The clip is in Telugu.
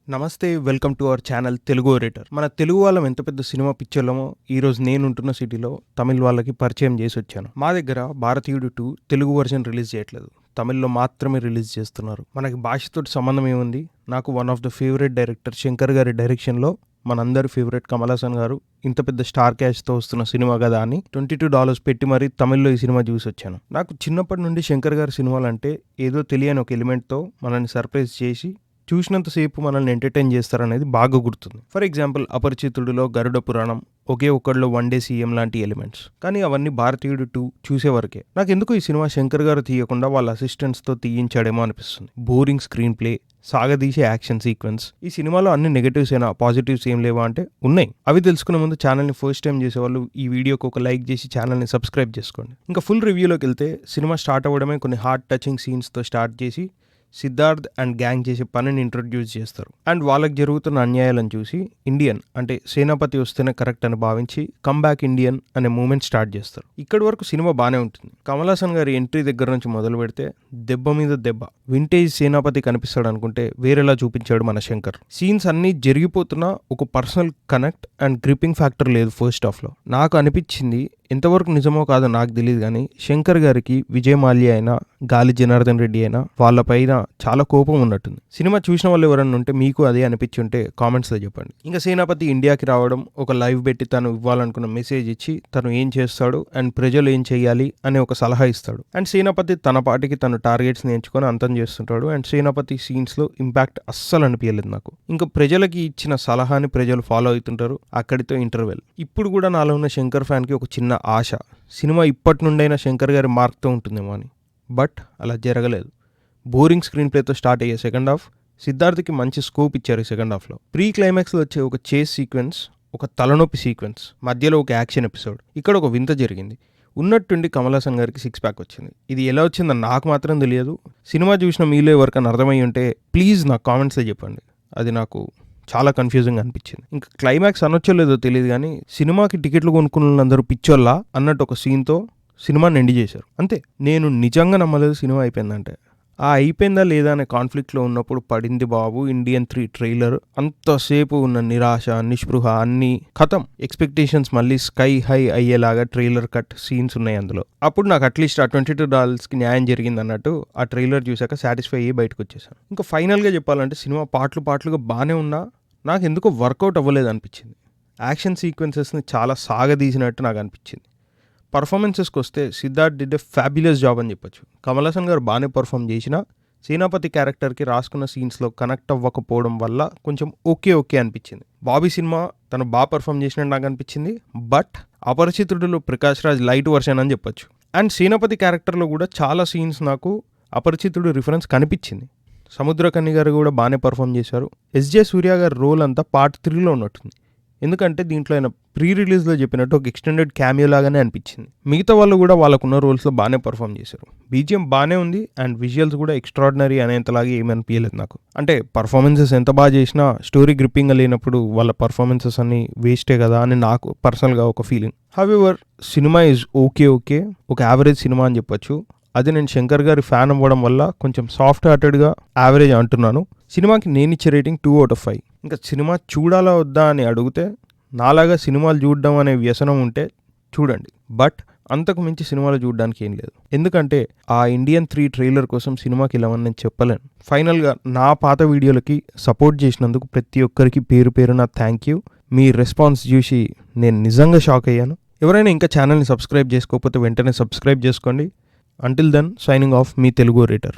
నమస్తే, welcome to our channel Telugu orator. మన తెలుగు వాళ్ళం ఎంత పెద్ద సినిమా పిక్చర్లమో ఈరోజు నేనుంటున్న సిటీలో తమిళ్ వాళ్ళకి పరిచయం చేసి వచ్చాను. మా దగ్గర భారతీయుడు 2 తెలుగు వర్షన్ రిలీజ్ చేయట్లేదు, తమిళ్లో మాత్రమే రిలీజ్ చేస్తున్నారు. మనకి భాషతో సంబంధం ఏముంది? నాకు one of the favourite director Shankar గారి డైరెక్షన్లో మనందరి ఫేవరెట్ కమల్ హాసన్ గారు ఇంత పెద్ద స్టార్ క్యాష్తో వస్తున్న సినిమా కదా అని $22 పెట్టి మరీ తమిళ్లో ఈ సినిమా చూసి వచ్చాను. నాకు చిన్నప్పటి నుండి శంకర్ గారి సినిమాలు అంటే ఏదో తెలియని ఒక ఎలిమెంట్తో మనల్ని సర్ప్రైజ్ చేసి చూసినంతసేపు మనల్ని ఎంటర్టైన్ చేస్తారనేది బాగా గుర్తుంది. For example అపరిచితుడిలో Garuda Puranam, okay ఒక్కడిలో one day CM లాంటి ఎలిమెంట్స్. కానీ అవన్నీ భారతీయుడు 2 చూసే వరకే. నాకెందుకు ఈ సినిమా శంకర్ గారు తీయకుండా వాళ్ళ అసిస్టెంట్స్తో తీయించాడేమో అనిపిస్తుంది. బోరింగ్ స్క్రీన్ ప్లే, సాగదీసే యాక్షన్ సీక్వెన్స్. ఈ సినిమాలో అన్ని నెగటివ్స్ అయినా పాజిటివ్స్ ఏం లేవా అంటే ఉన్నాయి. అవి తెలుసుకునే ముందు ఛానల్ని ఫస్ట్ టైం చేసేవాళ్ళు ఈ వీడియోకి ఒక లైక్ చేసి ఛానల్ని సబ్స్క్రైబ్ చేసుకోండి. ఇంకా ఫుల్ రివ్యూలోకి వెళ్తే సినిమా స్టార్ట్ అవ్వడమే కొన్ని హార్ట్ టచింగ్ సీన్స్తో స్టార్ట్ చేసి సిద్ధార్థ్ అండ్ గ్యాంగ్ చేసే పనిని ఇంట్రొడ్యూస్ చేస్తారు. అండ్ వాళ్ళకి జరుగుతున్న అన్యాయాలను చూసి ఇండియన్ అంటే సేనాపతి వస్తేనే కరెక్ట్ అని భావించి కమ్బ్యాక్ ఇండియన్ అనే మూమెంట్ స్టార్ట్ చేస్తారు. ఇక్కడి వరకు సినిమా బాగానే ఉంటుంది. కమల్ హాసన్ గారి ఎంట్రీ దగ్గర నుంచి మొదలు పెడితే దెబ్బ మీద దెబ్బ. వింటేజ్ సేనాపతి కనిపిస్తాడు అనుకుంటే వేరేలా చూపించాడు మన శంకర్. సీన్స్ అన్నీ జరిగిపోతున్నా ఒక personal connect and gripping factor లేదు ఫస్ట్ హాఫ్లో. నాకు అనిపించింది, ఎంతవరకు నిజమో కాదో నాకు తెలియదు కానీ శంకర్ గారికి విజయ్ మాల్యా అయినా గాలి జనార్దన్ రెడ్డి అయినా వాళ్ళపైన చాలా కోపం ఉన్నట్టుంది. సినిమా చూసిన వాళ్ళు ఎవరన్నా ఉంటే మీకు అదే అనిపించి ఉంటే కామెంట్స్లో చెప్పండి. ఇంకా సేనాపతి ఇండియాకి రావడం, ఒక లైవ్ పెట్టి తను ఇవ్వాలనుకున్న మెసేజ్ ఇచ్చి తను ఏం చేస్తాడు అండ్ ప్రజలు ఏం చేయాలి అనే ఒక సలహా ఇస్తాడు. అండ్ సేనాపతి తన పాటికి తను టార్గెట్స్ని ఎంచుకొని అంతం చేస్తుంటాడు. అండ్ సేనాపతి సీన్స్లో ఇంపాక్ట్ అస్సలు అనిపించలేదు నాకు. ఇంకా ప్రజలకి ఇచ్చిన సలహాని ప్రజలు ఫాలో అవుతుంటారు. అక్కడితో ఇంటర్వెల్. ఇప్పుడు కూడా నాలో ఉన్న శంకర్ ఫ్యాన్కి ఒక చిన్న ఆశ, సినిమా ఇప్పటి నుండైనా శంకర్ గారి మార్క్తో ఉంటుందేమో అని. బట్ అలా జరగలేదు. బోరింగ్ స్క్రీన్ ప్లేతో స్టార్ట్ అయ్యే సెకండ్ హాఫ్ సిద్ధార్థ్కి మంచి స్కోప్ ఇచ్చారు. ఈ సెకండ్ హాఫ్లో ప్రీ క్లైమాక్స్లో వచ్చే ఒక చేస్ సీక్వెన్స్, ఒక తలనొప్పి సీక్వెన్స్, మధ్యలో ఒక యాక్షన్ ఎపిసోడ్. ఇక్కడ ఒక వింత జరిగింది. ఉన్నట్టుండి కమల్ హాసన్ గారికి 6 ప్యాక్ వచ్చింది. ఇది ఎలా వచ్చిందని నాకు మాత్రం తెలియదు. సినిమా చూసిన మీలో ఎవరికైనా అర్థమై ఉంటే ప్లీజ్ నాకు కామెంట్స్లో చెప్పండి. అది నాకు చాలా కన్ఫ్యూజింగ్ అనిపించింది. ఇంకా క్లైమాక్స్ అనొచ్చో లేదో తెలియదు కానీ సినిమాకి టికెట్లు కొనుక్కున్న అందరూ పిచ్చోళ్ళా అన్నట్టు ఒక సీన్తో సినిమాని ఎండ్ చేశారు. అంతే. నేను నిజంగా నమ్మలేదు సినిమా అయిపోయిందంటే. ఆ అయిపోయిందా లేదా అనే కాన్ఫ్లిక్ట్లో ఉన్నప్పుడు పడింది బాబు ఇండియన్ 3 ట్రైలర్. అంతసేపు ఉన్న నిరాశ, నిస్పృహ అన్నీ ఖతం. ఎక్స్పెక్టేషన్స్ మళ్ళీ స్కై హై అయ్యేలాగా ట్రైలర్ కట్ సీన్స్ ఉన్నాయి అందులో. అప్పుడు నాకు అట్లీస్ట్ ఆ $22కి న్యాయం జరిగింది అన్నట్టు ఆ ట్రైలర్ చూసాక సాటిస్ఫై అయ్యి బయటకు వచ్చేసాను. ఇంకా ఫైనల్గా చెప్పాలంటే సినిమా పాటలుగా బాగానే ఉన్నా నాకు ఎందుకో వర్కౌట్ అవ్వలేదు అనిపించింది. యాక్షన్ సీక్వెన్సెస్ని చాలా సాగదీసినట్టు నాకు అనిపించింది. పర్ఫార్మెన్సెస్కి వస్తే Siddharth did a fabulous job అని చెప్పొచ్చు. కమల్ హాసన్ గారు బాగానే పర్ఫామ్ చేసినా సేనాపతి క్యారెక్టర్కి రాసుకున్న సీన్స్లో కనెక్ట్ అవ్వకపోవడం వల్ల కొంచెం ఓకే అనిపించింది. బాబీ సినిమా తను బాగా పర్ఫామ్ చేసినట్టు నాకు అనిపించింది. బట్ అపరిచితుడిలో ప్రకాష్ రాజ్ లైట్ వర్షన్ అని చెప్పొచ్చు. అండ్ సేనాపతి క్యారెక్టర్లో కూడా చాలా సీన్స్ నాకు అపరిచితుడు రిఫరెన్స్ కనిపించింది. సముద్రకన్య గారు కూడా బాగానే పర్ఫామ్ చేశారు. ఎస్జే సూర్య గారి రోల్ అంతా పార్ట్ 3లో ఉన్నట్టుంది. ఎందుకంటే దీంట్లో ఆయన ప్రీ రిలీజ్లో చెప్పినట్టు ఒక ఎక్స్టెండెడ్ క్యామియో లాగానే అనిపించింది. మిగతా వాళ్ళు కూడా వాళ్ళకున్న రోల్స్లో బాగానే పర్ఫామ్ చేశారు. బీజిఎం బాగానే ఉంది అండ్ విజువల్స్ కూడా ఎక్స్ట్రాడినరీ అనేంతలాగా ఏమీ అనిపించలేదు నాకు. అంటే పర్ఫార్మెన్సెస్ ఎంత బాగా చేసినా స్టోరీ గ్రిప్పింగ్గా లేనప్పుడు వాళ్ళ పర్ఫార్మెన్సెస్ అన్ని వేస్టే కదా అని నాకు పర్సనల్గా ఒక feeling. However cinema is okay, ఒక యావరేజ్ సినిమా అని చెప్పొచ్చు. అది నేను శంకర్ గారి ఫ్యాన్ అవ్వడం వల్ల కొంచెం సాఫ్ట్ హార్టెడ్గా యావరేజ్ అంటున్నాను. సినిమాకి నేను ఇచ్చే రేటింగ్ 2/5. ఇంకా సినిమా చూడాలా వద్దా అని అడిగితే నాలాగా సినిమాలు చూడడం అనే వ్యసనం ఉంటే చూడండి. బట్ అంతకు మించి సినిమాలు చూడడానికి ఏం లేదు. ఎందుకంటే ఆ ఇండియన్ 3 ట్రైలర్ కోసం సినిమాకి వెళ్ళమని నేను చెప్పలేను. ఫైనల్గా నా పాత వీడియోలకి సపోర్ట్ చేసినందుకు ప్రతి ఒక్కరికి పేరున థ్యాంక్ యూ. మీ రెస్పాన్స్ చూసి నేను నిజంగా షాక్ అయ్యాను. ఎవరైనా ఇంకా ఛానల్ని సబ్స్క్రైబ్ చేసుకోకపోతే వెంటనే సబ్స్క్రైబ్ చేసుకోండి. Until then, signing off, మీ తెలుగు ఓరేటర్.